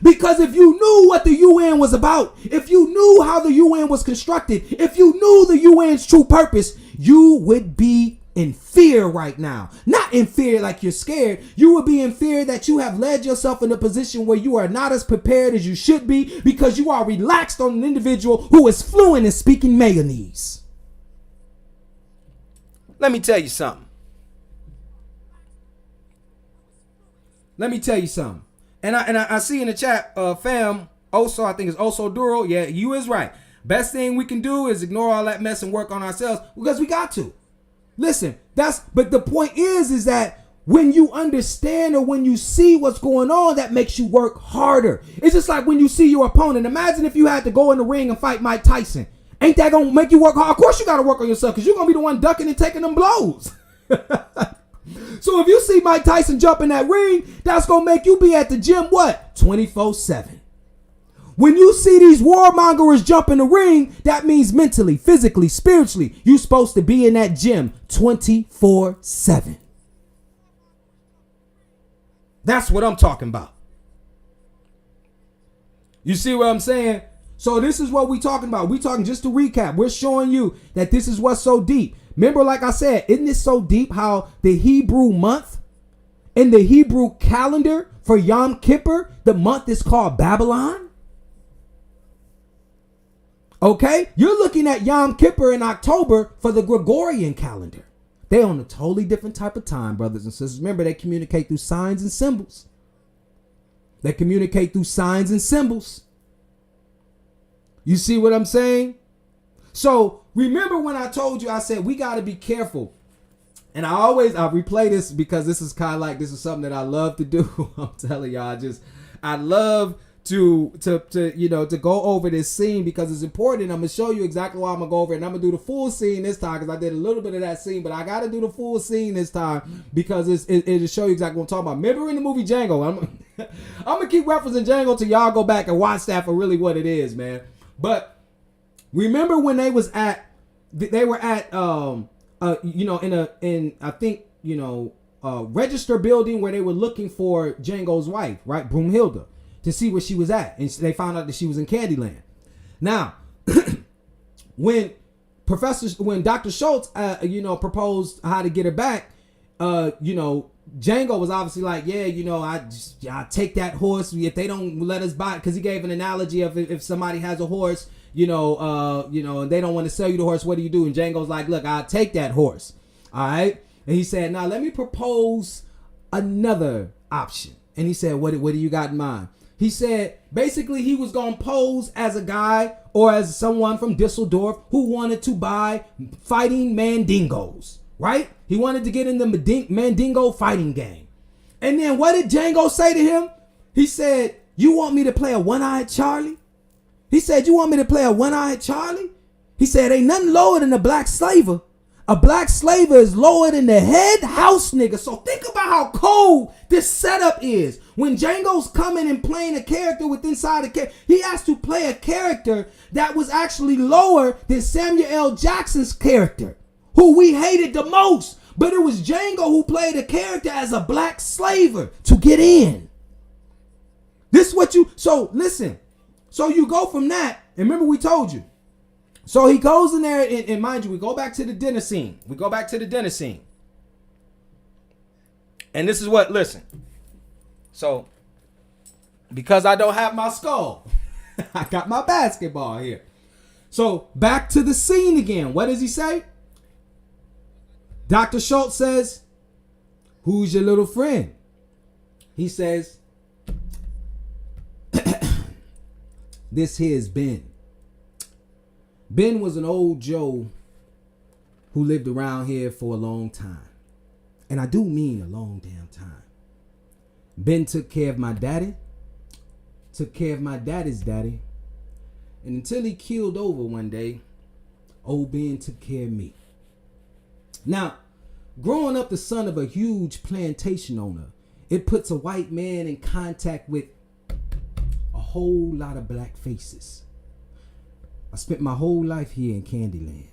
Because if you knew what the UN was about, if you knew how the UN was constructed, if you knew the UN's true purpose, you would be in fear right now. Not in fear like you're scared. You would be in fear that you have led yourself in a position where you are not as prepared as you should be because you are relaxed on an individual who is fluent in speaking Mayonnaise. Let me tell you something. And I see in the chat, fam, Oso, I think it's Oso Duro. Yeah, you is right. Best thing we can do is ignore all that mess and work on ourselves because we got to. Listen, but the point is that when you understand or when you see what's going on, that makes you work harder. It's just like when you see your opponent. Imagine if you had to go in the ring and fight Mike Tyson. Ain't that gonna make you work hard? Of course you gotta work on yourself because you're gonna be the one ducking and taking them blows. So if you see Mike Tyson jump in that ring, that's gonna make you be at the gym, what? 24/7. When you see these warmongers jump in the ring, that means mentally, physically, spiritually, you're supposed to be in that gym 24/7. That's what I'm talking about. You see what I'm saying? So this is what we talking about. We talking, just to recap, we're showing you that this is what's so deep. Remember, like I said, isn't this so deep how the Hebrew month in the Hebrew calendar for Yom Kippur, the month is called Babylon? Okay, you're looking at Yom Kippur in October for the Gregorian calendar. They're on a totally different type of time, brothers and sisters. Remember, they communicate through signs and symbols. They communicate through signs and symbols. You see what I'm saying? So remember when I told you, I said we got to be careful. And I replay this because this is kind of like, this is something that I love to do. I'm telling y'all, I love to go over this scene because it's important. I'm gonna show you exactly why I'm gonna go over it, and I'm gonna do the full scene this time because I did a little bit of that scene, but I gotta do the full scene this time because it'll show you exactly what I'm talking about. Remember in the movie Django, I'm gonna keep referencing Django till y'all go back and watch that for really what it is, man. But remember when they were at register building where they were looking for Django's wife, right, Broomhilda, to see where she was at, and they found out that she was in Candyland. Now, when Dr. Schultz, proposed how to get her back, Django was obviously like, yeah, I take that horse if they don't let us buy it, because he gave an analogy of if somebody has a horse, and they don't want to sell you the horse, what do you do? And Django's like, look, I'll take that horse, all right. And he said, now let me propose another option. And he said, what do you got in mind? He said, basically, he was going to pose as a guy or as someone from Dusseldorf who wanted to buy fighting mandingos, right? He wanted to get in the mandingo fighting game. And then what did Django say to him? He said, you want me to play a one-eyed Charlie? He said, you want me to play a one-eyed Charlie? He said, ain't nothing lower than a black slaver. A black slaver is lower than the head house nigga. So think about how cold this setup is. When Django's coming and playing a character with inside a character, he has to play a character that was actually lower than Samuel L. Jackson's character, who we hated the most. But it was Django who played a character as a black slaver to get in. So listen. So you go from that, and remember we told you. So he goes in there, and mind you, we go back to the dinner scene. And this is what, listen. So, because I don't have my skull, I got my basketball here. So, back to the scene again. What does he say? Dr. Schultz says, who's your little friend? He says, this here is Ben. Ben was an old Joe who lived around here for a long time. And I do mean a long damn time. Ben took care of my daddy, took care of my daddy's daddy, and until he keeled over one day, old Ben took care of me. Now, growing up the son of a huge plantation owner, it puts a white man in contact with a whole lot of black faces. I spent my whole life here in Candyland,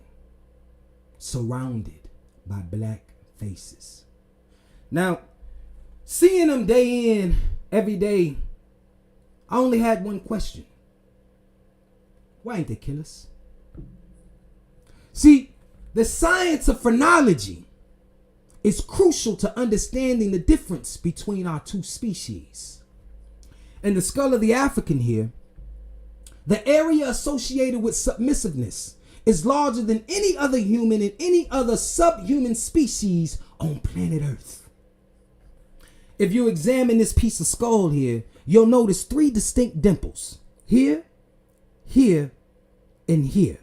surrounded by black faces. Now, seeing them day in, every day, I only had one question. Why ain't they kill us? See, the science of phrenology is crucial to understanding the difference between our two species. In the skull of the African here, the area associated with submissiveness is larger than any other human and any other subhuman species on planet Earth. If you examine this piece of skull here, you'll notice 3 distinct dimples. Here, here, and here.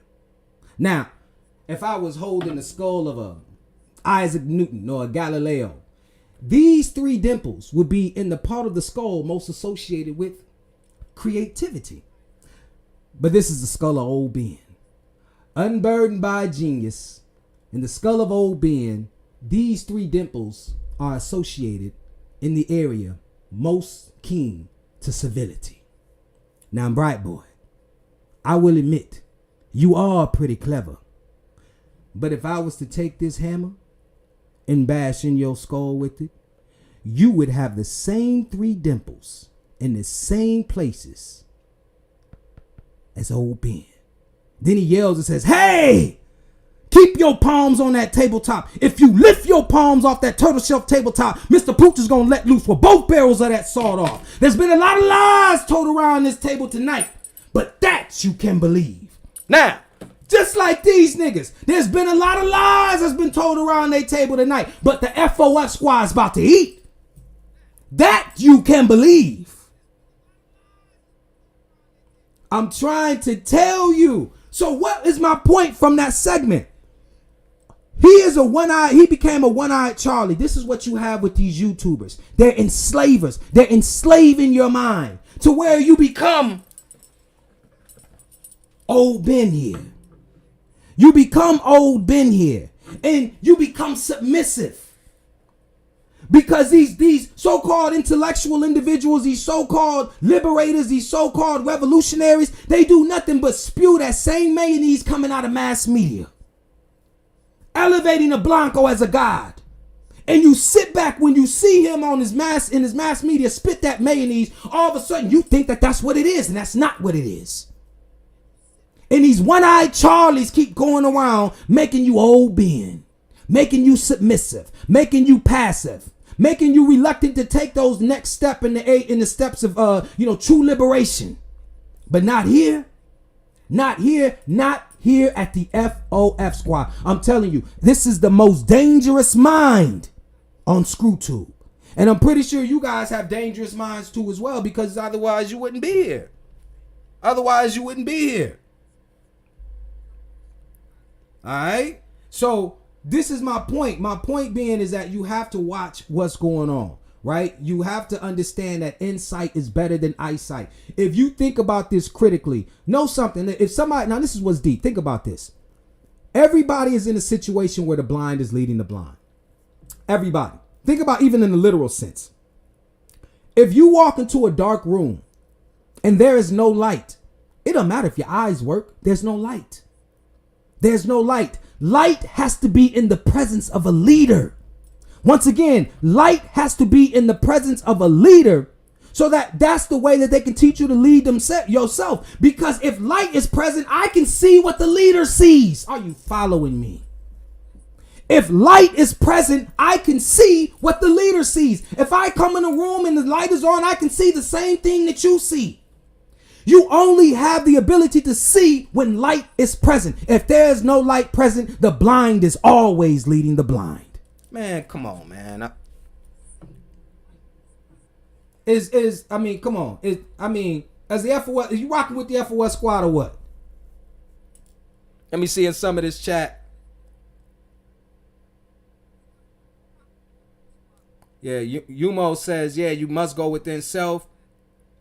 Now, if I was holding the skull of Isaac Newton or Galileo. These 3 dimples would be in the part of the skull most associated with creativity. But this is the skull of old Ben. Unburdened by genius, in the skull of old Ben, these 3 dimples are associated in the area most keen to civility. Now, bright boy, I will admit, you are pretty clever. But if I was to take this hammer and bash in your skull with it, you would have the same 3 dimples in the same places as old Ben. Then he yells and says, hey, keep your palms on that tabletop. If you lift your palms off that turtle shelf tabletop, Mr. Pooch is going to let loose with both barrels of that sawed off. There's been a lot of lies told around this table tonight, but that you can believe. Now, just like these niggas, there's been a lot of lies that's been told around their table tonight, but the FOF squad's about to eat. That you can believe. I'm trying to tell you. So what is my point from that segment? He became a one-eyed Charlie. This is what you have with these YouTubers. They're enslavers. They're enslaving your mind to where you become old Ben here. You become old Ben here. And you become submissive. Because these so-called intellectual individuals, these so-called liberators, these so-called revolutionaries, they do nothing but spew that same mayonnaise coming out of mass media. Elevating a Blanco as a god. And you sit back when you see him in his mass media spit that mayonnaise, all of a sudden you think that that's what it is, and that's not what it is. And these one-eyed Charlies keep going around making you old Ben, making you submissive, making you passive, making you reluctant to take those next step in the steps of true liberation. But not here. Not here at the FOF squad. I'm telling you, this is the most dangerous mind on ScrewTube. And I'm pretty sure you guys have dangerous minds too as well, because otherwise you wouldn't be here. Otherwise you wouldn't be here. All right? So this is my point. My point being is that you have to watch what's going on, right? You have to understand that insight is better than eyesight. If you think about this critically, know something. If somebody, now this is what's deep. Think about this. Everybody is in a situation where the blind is leading the blind. Everybody. Think about even in the literal sense. If you walk into a dark room and there is no light, it don't matter if your eyes work. There's no light. There's no light. Light has to be in the presence of a leader. Once again, light has to be in the presence of a leader, so that's the way that they can teach you to lead yourself. Because if light is present, I can see what the leader sees. Are you following me? If light is present, I can see what the leader sees. If I come in a room and the light is on, I can see the same thing that you see. You only have the ability to see when light is present. If there is no light present, the blind is always leading the blind. Man, come on, man. Come on. As the FOS, are you rocking with the FOS squad or what? Let me see in some of this chat. Yeah, Yumo says, yeah, you must go within self.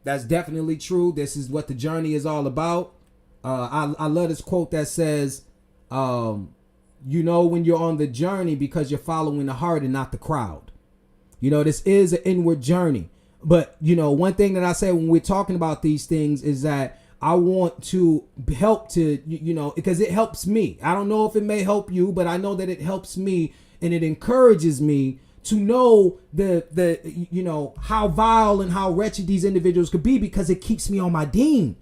That's definitely true. This is what the journey is all about. I love this quote that says, you know when you're on the journey because you're following the heart and not the crowd. You know, this is an inward journey. But, you know, one thing that I say when we're talking about these things is that I want to help to, because it helps me. I don't know if it may help you, but I know that it helps me and it encourages me to know how vile and how wretched these individuals could be, because it keeps me on my deen.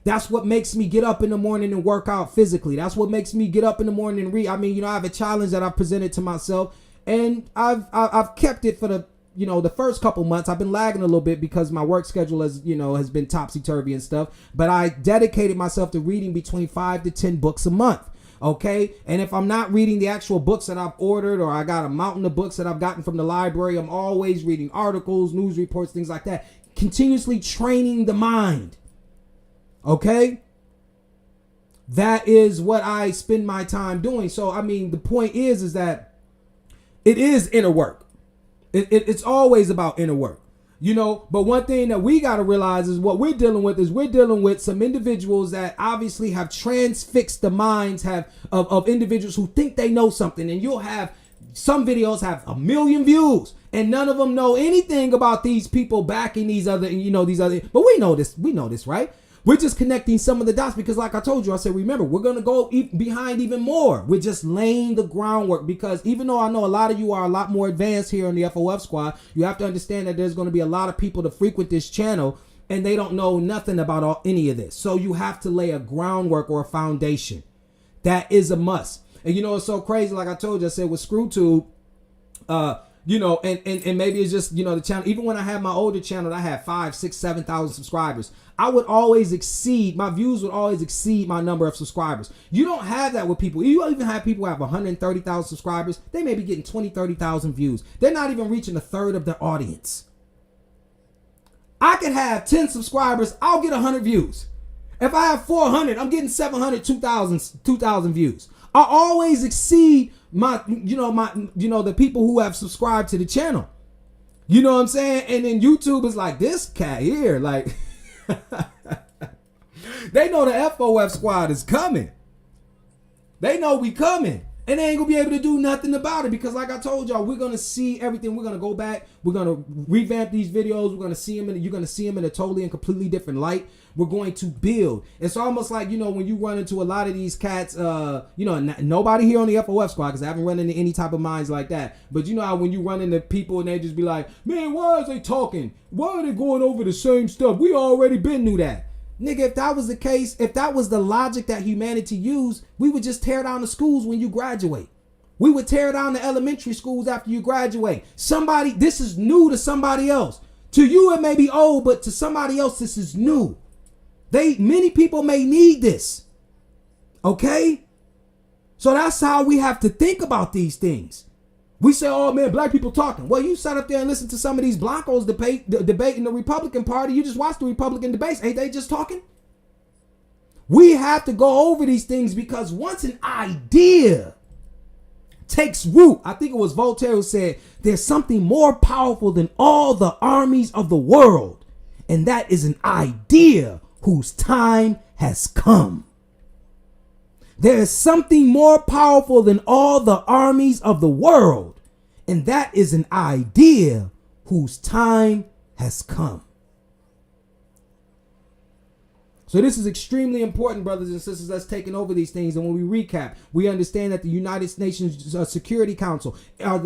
That's what makes me get up in the morning and work out physically. That's what makes me get up in the morning and read. I have a challenge that I've presented to myself, and I've kept it for the first couple months. I've been lagging a little bit because my work schedule has been topsy-turvy and stuff, but I dedicated myself to reading between 5 to 10 books a month. Okay, and if I'm not reading the actual books that I've ordered, or I got a mountain of books that I've gotten from the library, I'm always reading articles, news reports, things like that, continuously training the mind. Okay, that is what I spend my time doing. So the point is that It is inner work. It's always about inner work. You know, but one thing that we got to realize is what we're dealing with some individuals that obviously have transfixed the minds of individuals who think they know something. And you'll have some videos have 1 million views and none of them know anything about these people backing these other, but we know this, right? We're just connecting some of the dots because like I told you, I said, remember, we're going to go behind even more. We're just laying the groundwork because even though I know a lot of you are a lot more advanced here in the FOF squad, you have to understand that there's going to be a lot of people to frequent this channel and they don't know nothing about any of this. So you have to lay a groundwork or a foundation. That is a must. And you know, it's so crazy. Like I told you, I said with ScrewTube, you know, and maybe it's just, you know, the channel, even when I had my older channel, I had 5, 6, 7,000 subscribers. I would always my views would always exceed my number of subscribers. You don't have that with people. You even have people who have 130,000 subscribers. They may be getting 20, 30,000 views. They're not even reaching a third of their audience. I could have 10 subscribers. I'll get 100 views. If I have 400, I'm getting 700, 2,000 views. I always exceed the people who have subscribed to the channel. You know what I'm saying? And then YouTube is like, this cat here, like, they know the FOF squad is coming. They know we coming. And they ain't gonna be able to do nothing about it because like I told y'all, we're gonna see everything. We're gonna go back. We're gonna revamp these videos. We're gonna see them you're gonna see them in a totally and completely different light. We're going to build. It's almost like, you know, when you run into a lot of these cats, you know, nobody here on the FOF squad because I haven't run into any type of minds like that. But you know how when you run into people and they just be like, man, why is they talking? Why are they going over the same stuff? We already been knew that. Nigga, if that was the case, if that was the logic that humanity used, we would just tear down the schools when you graduate. We would tear down the elementary schools after you graduate. This is new to somebody else. To you, it may be old, but to somebody else, this is new. Many people may need this. Okay? So that's how we have to think about these things. We say, oh man, black people talking. Well, you sat up there and listened to some of these blancos debate in the Republican Party. You just watched the Republican debates. Ain't they just talking? We have to go over these things because once an idea takes root, I think it was Voltaire who said, there's something more powerful than all the armies of the world. And that is an idea whose time has come. There is something more powerful than all the armies of the world, and that is an idea whose time has come. So this is extremely important, brothers and sisters, that's taking over these things. And when we recap, we understand that the United Nations Security Council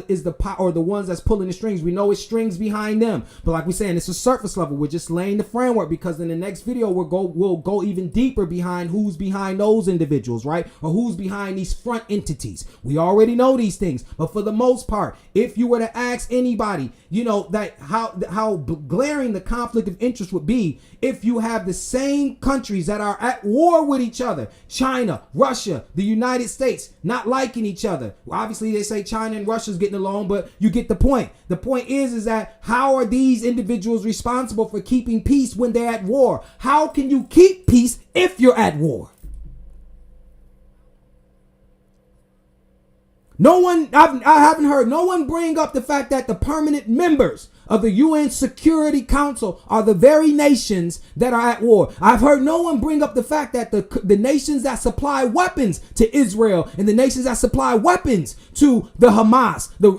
is the ones that's pulling the strings. We know it's strings behind them. But like we're saying, it's a surface level. We're just laying the framework because in the next video, we'll go even deeper behind who's behind those individuals, right? Or who's behind these front entities. We already know these things. But for the most part, if you were to ask anybody, you know, that how glaring the conflict of interest would be if you have the same countries that are at war with each other, China, Russia, the United States, not liking each other. Well, obviously they say China and Russia's getting along, but you get the point. The point is that how are these individuals responsible for keeping peace when they're at war? How can you keep peace if you're at war? I haven't heard no one bring up the fact that the permanent members of the UN Security Council are the very nations that are at war. I've heard no one bring up the fact that the nations that supply weapons to Israel and the nations that supply weapons to the Hamas, the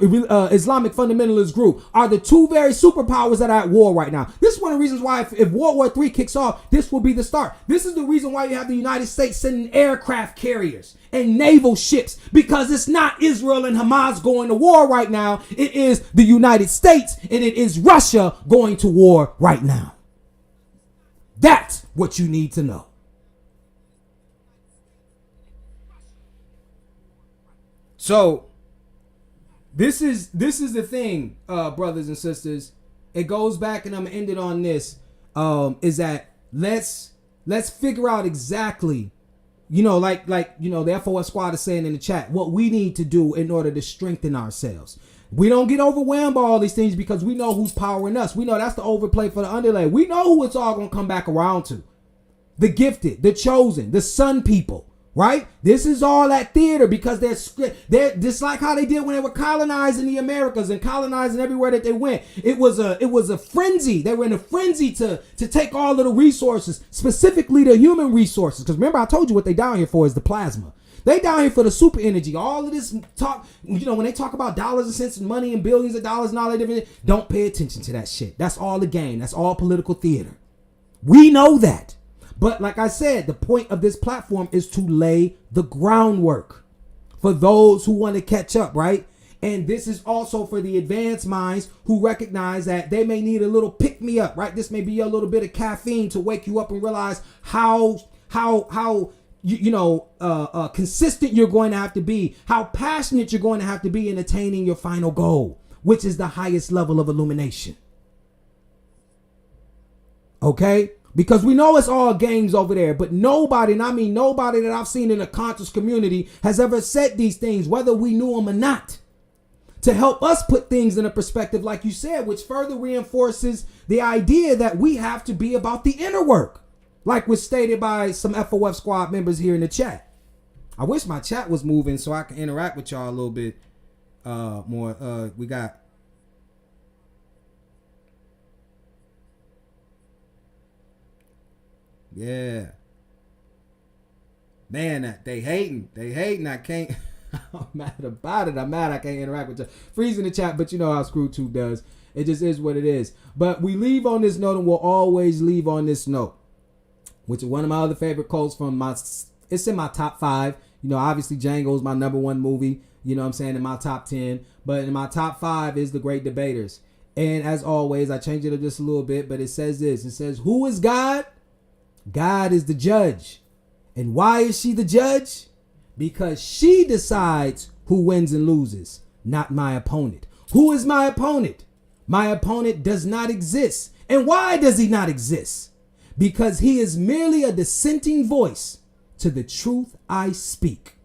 Islamic fundamentalist group, are the two very superpowers that are at war right now. This is one of the reasons why if World War III kicks off, this will be the start. This is the reason why you have the United States sending aircraft carriers and naval ships, because it's not Israel and Hamas going to war right now. It is the United States and it is Russia going to war right now. That's what you need to know. So this is the thing, brothers and sisters. It goes back, and I'm gonna end it on this. Is that let's figure out exactly, you know, like you know, the FOS squad is saying in the chat, what we need to do in order to strengthen ourselves. We don't get overwhelmed by all these things because we know who's powering us. We know that's the overplay for the underlay. We know who it's all gonna come back around to. The gifted, the chosen, the sun people. right? This is all that theater because they're just like how they did when they were colonizing the Americas and colonizing everywhere that they went. It was a frenzy. They were in a frenzy to take all of the resources, specifically the human resources. Because remember, I told you what they down here for is the plasma. They down here for the super energy. All of this talk, when they talk about dollars and cents and money and billions of dollars and all that different, don't pay attention to that shit. That's all the game. That's all political theater. We know that. But like I said, the point of this platform is to lay the groundwork for those who want to catch up, right? And this is also for the advanced minds who recognize that they may need a little pick-me-up, right? This may be a little bit of caffeine to wake you up and realize how consistent you're going to have to be, how passionate you're going to have to be in attaining your final goal, which is the highest level of illumination. Okay? Because we know it's all games over there, but nobody, and I mean nobody that I've seen in the conscious community has ever said these things, whether we knew them or not, to help us put things in a perspective, like you said, which further reinforces the idea that we have to be about the inner work, like was stated by some FOF squad members here in the chat. I wish my chat was moving so I can interact with y'all a little bit more. We got... Yeah. Man, that they hating. I can't. I'm mad about it. I'm mad I can't interact with you. Freezing the chat, but you know how ScrewTube does. It just is what it is. But we leave on this note, and we'll always leave on this note, which is one of my other favorite quotes from it's in my top 5. Obviously Django is my number 1 movie, in my top 10. But in my top 5 is The Great Debaters. And as always, I changed it up just a little bit, but it says this. It says, who is God? God is the judge. And why is she the judge? Because she decides who wins and loses, not my opponent. Who is my opponent? My opponent does not exist. And why does he not exist? Because he is merely a dissenting voice to the truth I speak.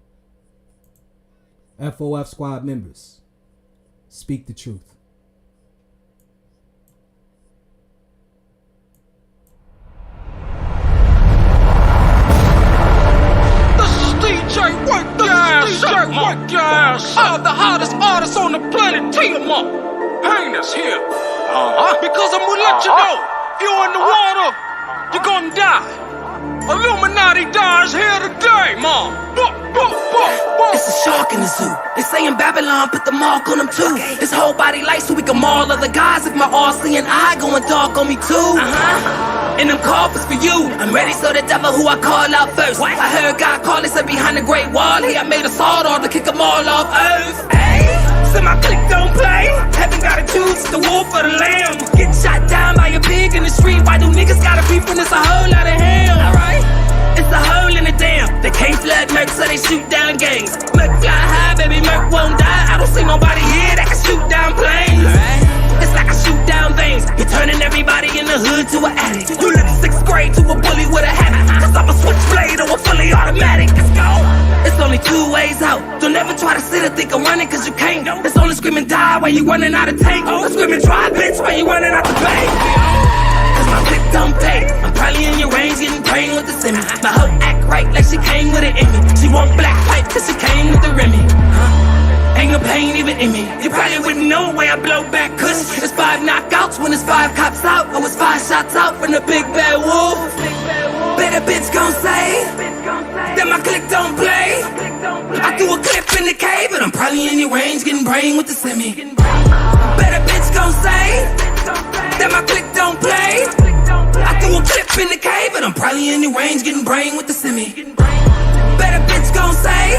FOF squad members, speak the truth. Work your ass up. The hottest artist on the planet, Tiamat. Heinous here. Because I'm gonna let you know, if you're in the water, you're gonna die. Illuminati dies here today, Mom. It's a shark in the zoo. They say in Babylon, put the mark on him too. His whole body light so we can maul other guys. If my all-seeing eye going dark on me too. And them coffers for you. I'm ready, so the devil who I call out first. What? I heard God call it, said behind the great wall. He I made a sword off to kick them all off earth. Hey, so my click don't play. Heaven gotta choose the wolf or the lamb. Get shot down by a pig in the street. Why do niggas gotta beef when it's a whole lot of hell? Alright, it's a hole in the dam. They can't flood Merc, so they shoot down gangs. Merc fly high, baby, Merc won't die. I don't see nobody here that can shoot down planes. Alright, it's like I shoot down veins. You're turning everybody in the hood to an addict. You look 6th grade to a bully with a habit. Cause I'm a switchblade or a fully automatic. Let's go. It's only 2 ways out. Don't ever try to sit and think of running cause you can't. It's only screaming die while you running out of tank. It's screaming try bitch while you running out the bank. Cause my click don't pay. I'm probably in your range getting brain with the semi. My hoe act right like she came with an Emmy. She want black pipe cause she came with the Remy. Ain't no pain even in me. You probably wouldn't know where I blow back kush. It's 5 knockouts when it's 5 cops out. Or it's 5 shots out from the big bad wolf. Better bitch gon' say that my click don't play. I threw a clip in the cave and I'm probably in your range getting brain with the semi. Better bitch gon' say that my click don't play. I threw a clip in the cave and I'm probably in your range getting brain with the semi. Better bitch gon' say